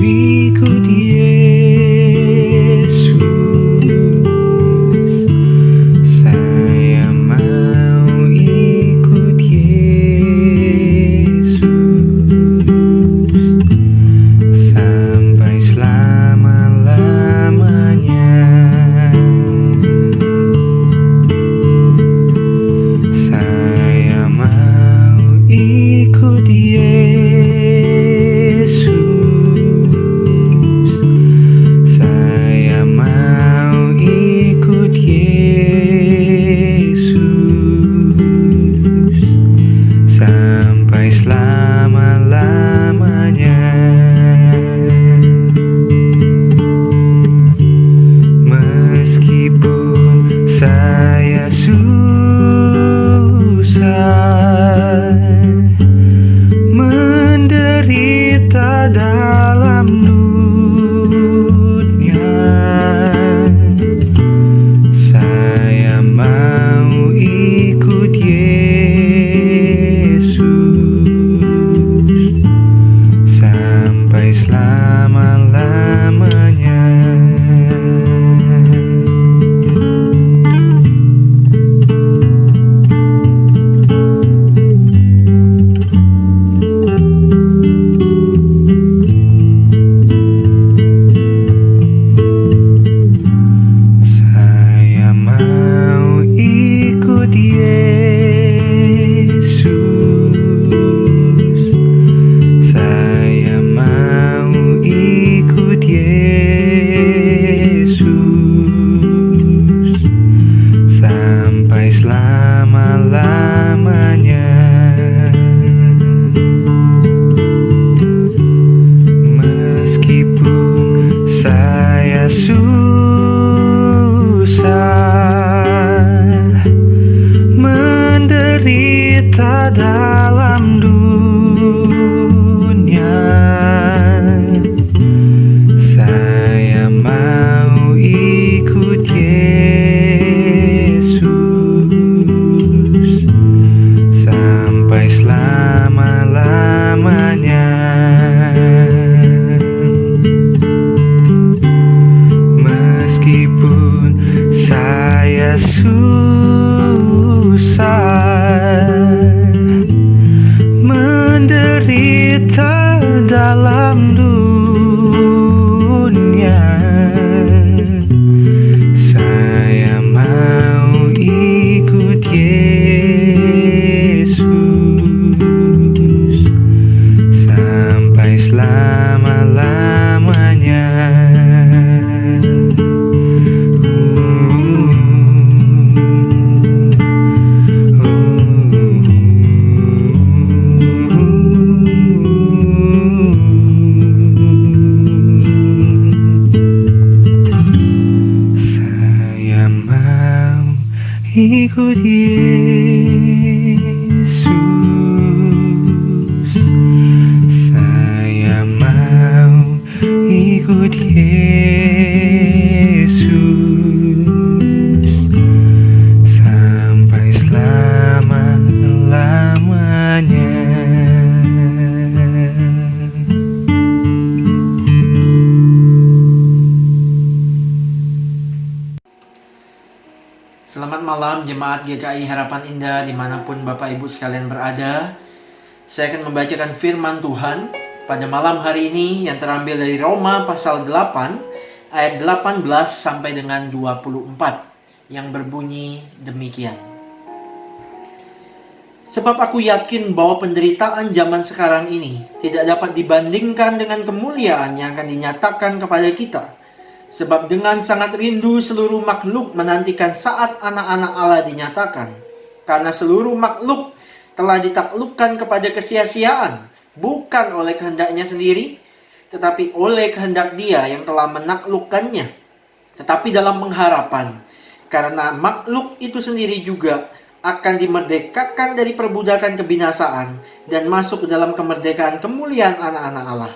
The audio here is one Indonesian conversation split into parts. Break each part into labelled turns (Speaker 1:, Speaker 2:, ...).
Speaker 1: ikut Yesus, saya mau ikut Yesus sampai selama-lamanya. Saya mau ikut Yesus, saya mau ikut Yesus sampai selama-lamanya. Meskipun saya susah menderita dalam dunia, saya mau ikut Yesus sampai selama-lamanya. Saya mau ikut Yesus, saya mau ikut Yesus sampai selama-lamanya. Meskipun saya susah menderita dalam dunia, saya mau ikut Yesus sampai selama-lamanya. Meskipun saya susah menderita dalam dunia, saya mau ikut Yesus sampai selama-lamanya. Saya mau ikut Yesus, saya mau ikut Yesus sampai selama-lamanya.
Speaker 2: Selamat malam Jemaat GKI Harapan Indah dimanapun Bapak Ibu sekalian berada. Saya akan membacakan firman Tuhan pada malam hari ini yang terambil dari Roma pasal 8 ayat 18 sampai dengan 24 yang berbunyi demikian. Sebab aku yakin bahwa penderitaan zaman sekarang ini tidak dapat dibandingkan dengan kemuliaan yang akan dinyatakan kepada kita. Sebab dengan sangat rindu seluruh makhluk menantikan saat anak-anak Allah dinyatakan. Karena seluruh makhluk telah ditaklukkan kepada kesia-siaan, bukan oleh kehendaknya sendiri, tetapi oleh kehendak Dia yang telah menaklukkannya. Tetapi dalam pengharapan, karena makhluk itu sendiri juga akan dimerdekakan dari perbudakan kebinasaan dan masuk ke dalam kemerdekaan kemuliaan anak-anak Allah.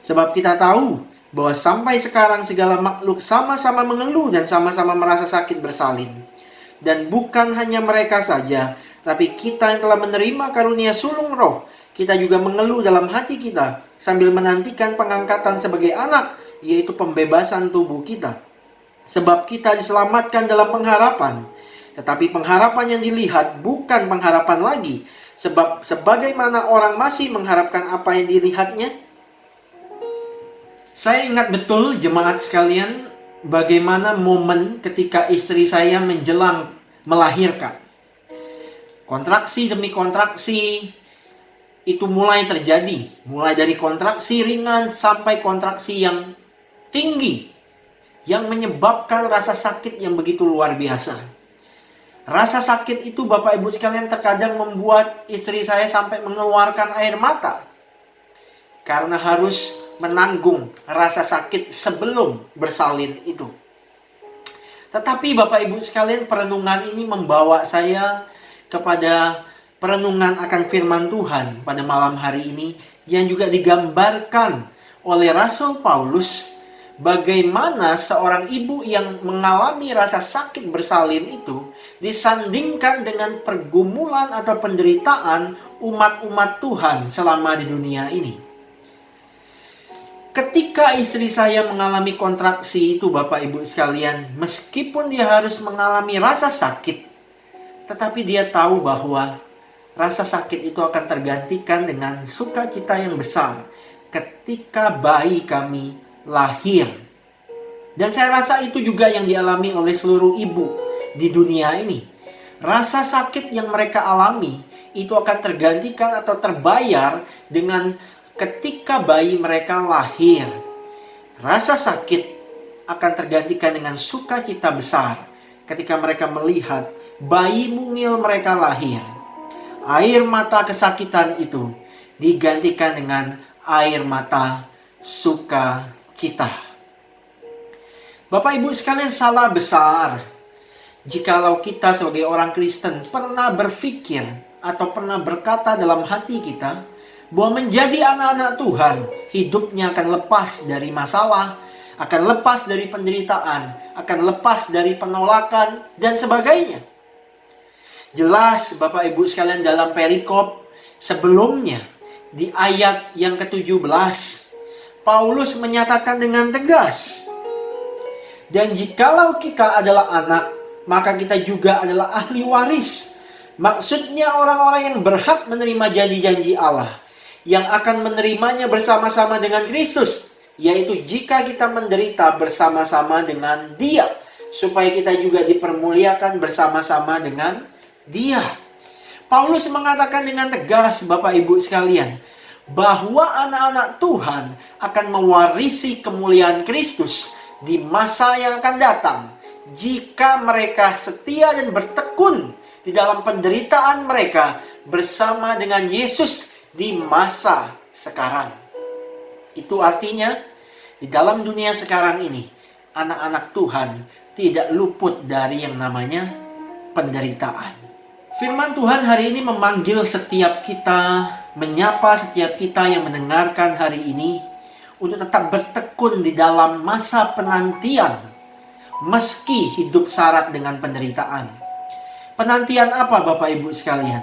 Speaker 2: Sebab kita tahu bahwa sampai sekarang segala makhluk sama-sama mengeluh dan sama-sama merasa sakit bersalin. Dan bukan hanya mereka saja, tapi kita yang telah menerima karunia sulung roh, kita juga mengeluh dalam hati kita sambil menantikan pengangkatan sebagai anak, yaitu pembebasan tubuh kita. Sebab kita diselamatkan dalam pengharapan. Tetapi pengharapan yang dilihat bukan pengharapan lagi. Sebab sebagaimana orang masih mengharapkan apa yang dilihatnya. Saya ingat betul jemaat sekalian, bagaimana momen ketika istri saya menjelang melahirkan. Kontraksi demi kontraksi itu mulai terjadi. Mulai dari kontraksi ringan sampai kontraksi yang tinggi, yang menyebabkan rasa sakit yang begitu luar biasa. Rasa sakit itu Bapak Ibu sekalian terkadang membuat istri saya sampai mengeluarkan air mata. Karena harus menanggung rasa sakit sebelum bersalin itu. Tetapi Bapak Ibu sekalian, perenungan ini membawa saya kepada perenungan akan firman Tuhan pada malam hari ini, yang juga digambarkan oleh Rasul Paulus, bagaimana seorang ibu yang mengalami rasa sakit bersalin itu disandingkan dengan pergumulan atau penderitaan umat-umat Tuhan selama di dunia ini. Ketika istri saya mengalami kontraksi itu Bapak Ibu sekalian, meskipun dia harus mengalami rasa sakit, tetapi dia tahu bahwa rasa sakit itu akan tergantikan dengan sukacita yang besar ketika bayi kami lahir. Dan saya rasa itu juga yang dialami oleh seluruh ibu di dunia ini. Rasa sakit yang mereka alami itu akan tergantikan atau terbayar dengan ketika bayi mereka lahir. Rasa sakit akan tergantikan dengan sukacita besar ketika mereka melihat bayi mungil mereka lahir. Air mata kesakitan itu digantikan dengan air mata sukacita. Bapak Ibu sekalian, salah besar jikalau kita sebagai orang Kristen pernah berpikir atau pernah berkata dalam hati kita bahwa menjadi anak-anak Tuhan hidupnya akan lepas dari masalah, akan lepas dari penderitaan, akan lepas dari penolakan dan sebagainya. Jelas Bapak Ibu sekalian, dalam perikop sebelumnya di ayat yang ke-17 Paulus menyatakan dengan tegas, dan jikalau kita adalah anak, maka kita juga adalah ahli waris. Maksudnya orang-orang yang berhak menerima janji-janji Allah, yang akan menerimanya bersama-sama dengan Kristus, yaitu jika kita menderita bersama-sama dengan Dia, supaya kita juga dipermuliakan bersama-sama dengan Dia. Paulus mengatakan dengan tegas Bapak Ibu sekalian, bahwa anak-anak Tuhan akan mewarisi kemuliaan Kristus di masa yang akan datang jika mereka setia dan bertekun di dalam penderitaan mereka bersama dengan Yesus di masa sekarang. Itu artinya di dalam dunia sekarang ini anak-anak Tuhan tidak luput dari yang namanya penderitaan. Firman Tuhan hari ini memanggil setiap kita, menyapa setiap kita yang mendengarkan hari ini untuk tetap bertekun di dalam masa penantian meski hidup syarat dengan penderitaan. Penantian apa Bapak Ibu sekalian?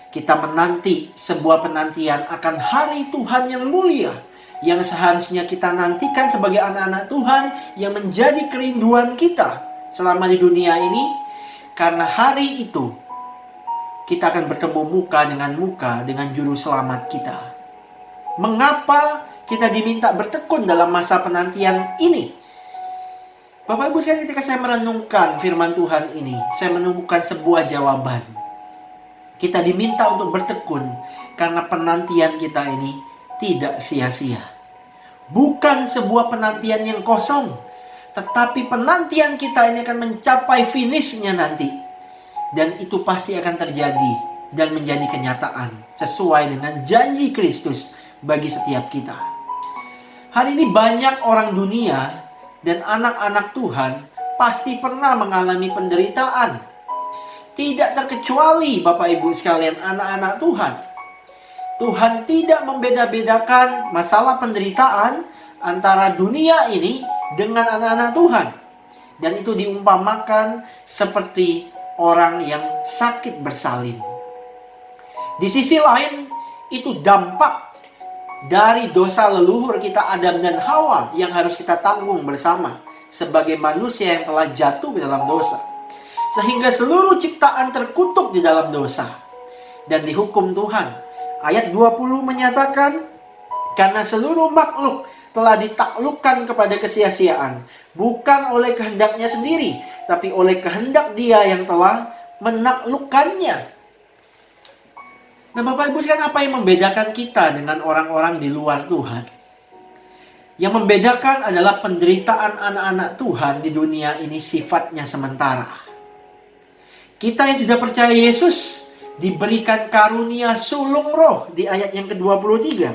Speaker 2: Kita menanti sebuah penantian akan hari Tuhan yang mulia, yang seharusnya kita nantikan sebagai anak-anak Tuhan, yang menjadi kerinduan kita selama di dunia ini. Karena hari itu kita akan bertemu muka dengan juru selamat kita. Mengapa kita diminta bertekun dalam masa penantian ini? Bapak Ibu sekalian, ketika saya merenungkan firman Tuhan ini, saya menemukan sebuah jawaban. Kita diminta untuk bertekun karena penantian kita ini tidak sia-sia. Bukan sebuah penantian yang kosong, tetapi penantian kita ini akan mencapai finishnya nanti. Dan itu pasti akan terjadi dan menjadi kenyataan sesuai dengan janji Kristus bagi setiap kita. Hari ini banyak orang dunia dan anak-anak Tuhan pasti pernah mengalami penderitaan. Tidak terkecuali Bapak Ibu sekalian anak-anak Tuhan. Tuhan tidak membeda-bedakan masalah penderitaan antara dunia ini dengan anak-anak Tuhan. Dan itu diumpamakan seperti orang yang sakit bersalin. Di sisi lain, Itu dampak dari dosa leluhur kita Adam dan Hawa yang harus kita tanggung bersama sebagai manusia yang telah jatuh ke dalam dosa. Sehingga seluruh ciptaan terkutuk di dalam dosa dan dihukum Tuhan. Ayat 20 menyatakan, karena seluruh makhluk telah ditaklukkan kepada kesia-siaan, bukan oleh kehendaknya sendiri, tapi oleh kehendak Dia yang telah menaklukkannya. Nah, Bapak Ibu sekalian, apa yang membedakan kita dengan orang-orang di luar Tuhan? Yang membedakan adalah penderitaan anak-anak Tuhan di dunia ini sifatnya sementara. Kita yang sudah percaya Yesus diberikan karunia sulung roh di ayat yang ke-23.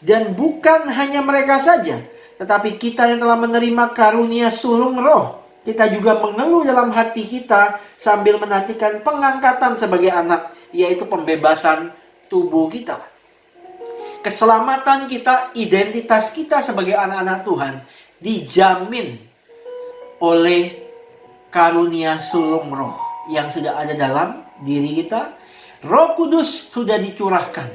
Speaker 2: Dan bukan hanya mereka saja, tetapi kita yang telah menerima karunia sulung roh, kita juga mengeluh dalam hati kita sambil menantikan pengangkatan sebagai anak, yaitu pembebasan tubuh kita. Keselamatan kita, identitas kita sebagai anak-anak Tuhan dijamin oleh karunia sulung roh yang sudah ada dalam diri kita. Roh Kudus sudah dicurahkan,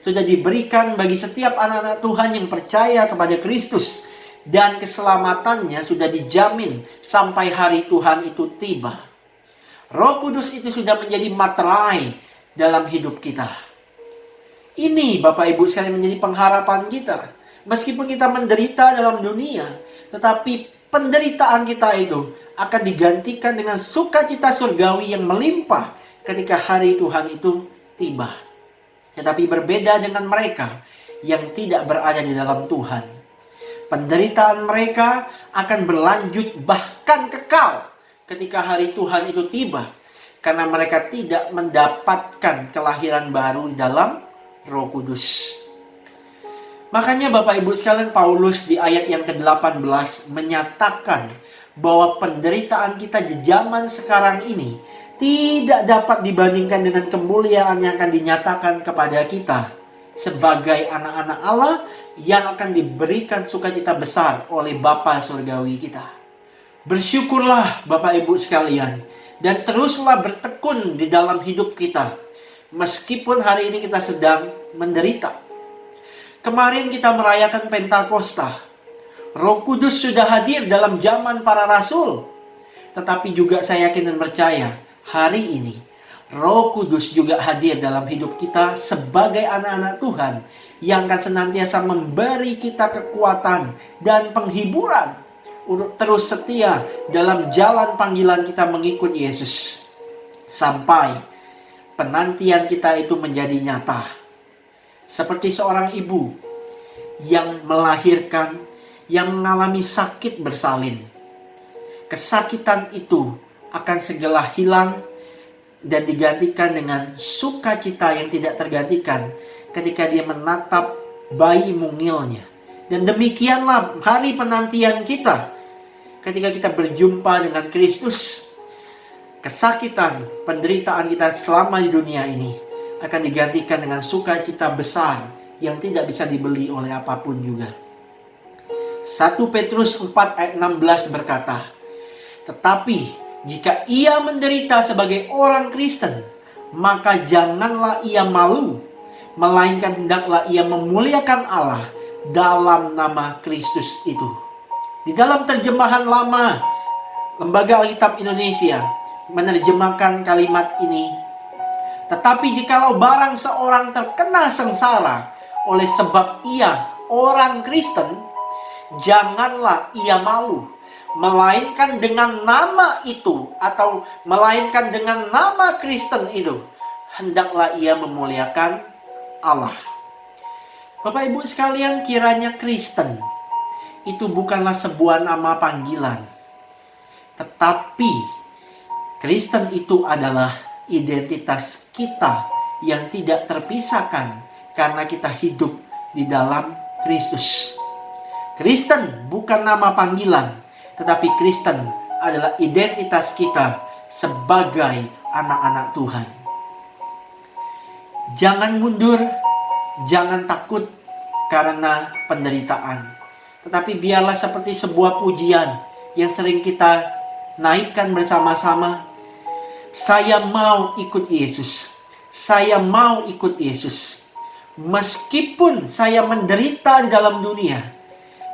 Speaker 2: sudah diberikan bagi setiap anak-anak Tuhan yang percaya kepada Kristus, dan keselamatannya sudah dijamin sampai hari Tuhan itu tiba. Roh Kudus itu sudah menjadi materai dalam hidup kita. Ini Bapak Ibu sekalian menjadi pengharapan kita. Meskipun kita menderita dalam dunia, tetapi penderitaan kita itu akan digantikan dengan sukacita surgawi yang melimpah ketika hari Tuhan itu tiba. Tetapi berbeda dengan mereka yang tidak berada di dalam Tuhan. Penderitaan mereka akan berlanjut bahkan kekal ketika hari Tuhan itu tiba, karena mereka tidak mendapatkan kelahiran baru di dalam Roh Kudus. Makanya Bapak Ibu sekalian, Paulus di ayat yang ke-18 menyatakan bahwa penderitaan kita di zaman sekarang ini tidak dapat dibandingkan dengan kemuliaan yang akan dinyatakan kepada kita sebagai anak-anak Allah yang akan diberikan sukacita besar oleh Bapa surgawi kita. Bersyukurlah Bapak Ibu sekalian, dan teruslah bertekun di dalam hidup kita meskipun hari ini kita sedang menderita. Kemarin kita merayakan Pentakosta. Roh Kudus sudah hadir dalam zaman para rasul. Tetapi juga saya yakin dan percaya, hari ini Roh Kudus juga hadir dalam hidup kita sebagai anak-anak Tuhan yang akan senantiasa memberi kita kekuatan dan penghiburan untuk terus setia dalam jalan panggilan kita mengikut Yesus sampai penantian kita itu menjadi nyata. Seperti seorang ibu yang melahirkan, yang mengalami sakit bersalin. Kesakitan itu akan segera hilang dan digantikan dengan sukacita yang tidak tergantikan ketika dia menatap bayi mungilnya. Dan demikianlah hari penantian kita ketika kita berjumpa dengan Kristus. Kesakitan, penderitaan kita selama di dunia ini akan digantikan dengan sukacita besar yang tidak bisa dibeli oleh apapun juga. 1 Petrus 4 ayat 16 berkata, tetapi jika ia menderita sebagai orang Kristen, maka janganlah ia malu, melainkan hendaklah ia memuliakan Allah dalam nama Kristus itu. Di dalam terjemahan lama, Lembaga Alkitab Indonesia menerjemahkan kalimat ini, tetapi jikalau barang seorang terkena sengsara oleh sebab ia orang Kristen, janganlah ia malu, melainkan dengan nama itu, atau melainkan dengan nama Kristen itu, hendaklah ia memuliakan Allah. Bapak Ibu sekalian, kiranya Kristen itu bukanlah sebuah nama panggilan, tetapi Kristen itu adalah identitas kita yang tidak terpisahkan karena kita hidup di dalam Kristus. Kristen bukan nama panggilan, tetapi Kristen adalah identitas kita sebagai anak-anak Tuhan. Jangan mundur, jangan takut karena penderitaan. Tetapi biarlah seperti sebuah pujian yang sering kita naikkan bersama-sama. Saya mau ikut Yesus. Saya mau ikut Yesus. Meskipun saya menderita di dalam dunia,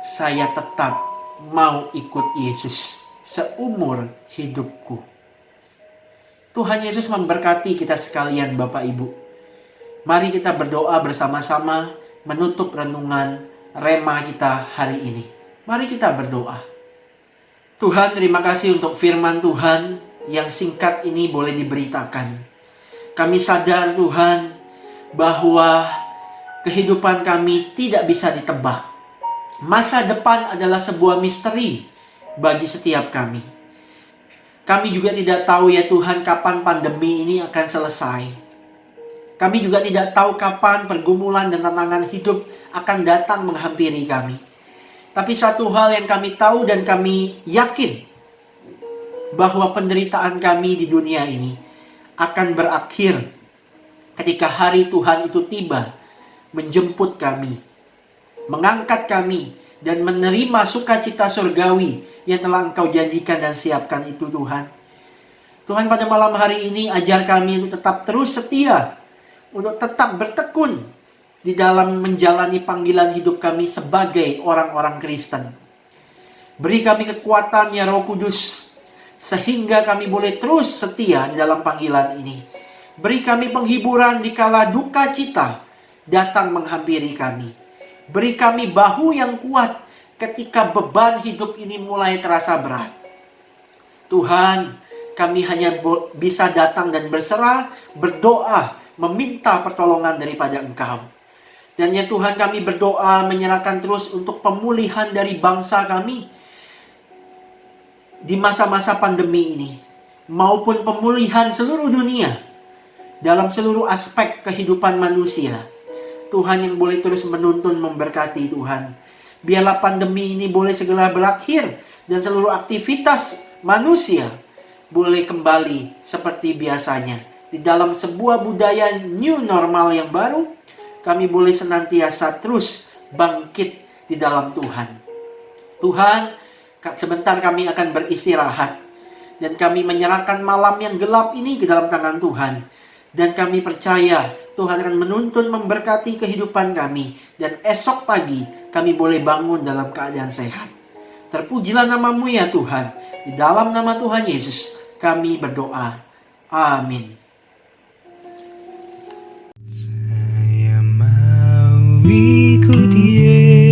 Speaker 2: saya tetap mau ikut Yesus seumur hidupku. Tuhan Yesus memberkati kita sekalian, Bapak Ibu. Mari kita berdoa bersama-sama menutup renungan Rema kita hari ini. Mari kita berdoa. Tuhan, terima kasih untuk firman Tuhan yang singkat ini boleh diberitakan. Kami sadar, Tuhan, bahwa kehidupan kami tidak bisa ditebak. Masa depan adalah sebuah misteri bagi setiap kami. Kami juga tidak tahu ya Tuhan, kapan pandemi ini akan selesai. Kami juga tidak tahu kapan pergumulan dan tantangan hidup akan datang menghampiri kami. Tapi satu hal yang kami tahu dan kami yakin, bahwa penderitaan kami di dunia ini akan berakhir ketika hari Tuhan itu tiba, menjemput kami, mengangkat kami, dan menerima sukacita surgawi yang telah Engkau janjikan dan siapkan itu, Tuhan. Tuhan, pada malam hari ini ajar kami untuk tetap terus setia, untuk tetap bertekun di dalam menjalani panggilan hidup kami sebagai orang-orang Kristen. Beri kami kekuatan ya Roh Kudus, sehingga kami boleh terus setia di dalam panggilan ini. Beri kami penghiburan di kala duka cita datang menghampiri kami. Beri kami bahu yang kuat ketika beban hidup ini mulai terasa berat. Tuhan, kami hanya bisa datang dan berserah, berdoa, meminta pertolongan daripada Engkau. Dan ya Tuhan, kami berdoa menyerahkan terus untuk pemulihan dari bangsa kami di masa-masa pandemi ini, maupun pemulihan seluruh dunia dalam seluruh aspek kehidupan manusia. Tuhan yang boleh terus menuntun, memberkati Tuhan. Biarlah pandemi ini boleh segera berakhir dan seluruh aktivitas manusia boleh kembali seperti biasanya. Di dalam sebuah budaya new normal yang baru, kami boleh senantiasa terus bangkit di dalam Tuhan. Tuhan, sebentar kami akan beristirahat, dan kami menyerahkan malam yang gelap ini ke dalam tangan Tuhan. Dan kami percaya Tuhan akan menuntun, memberkati kehidupan kami, dan esok pagi kami boleh bangun dalam keadaan sehat. Terpujilah nama-Mu ya Tuhan. Di dalam nama Tuhan Yesus kami berdoa. Amin.
Speaker 1: Saya mau ikut Yesus.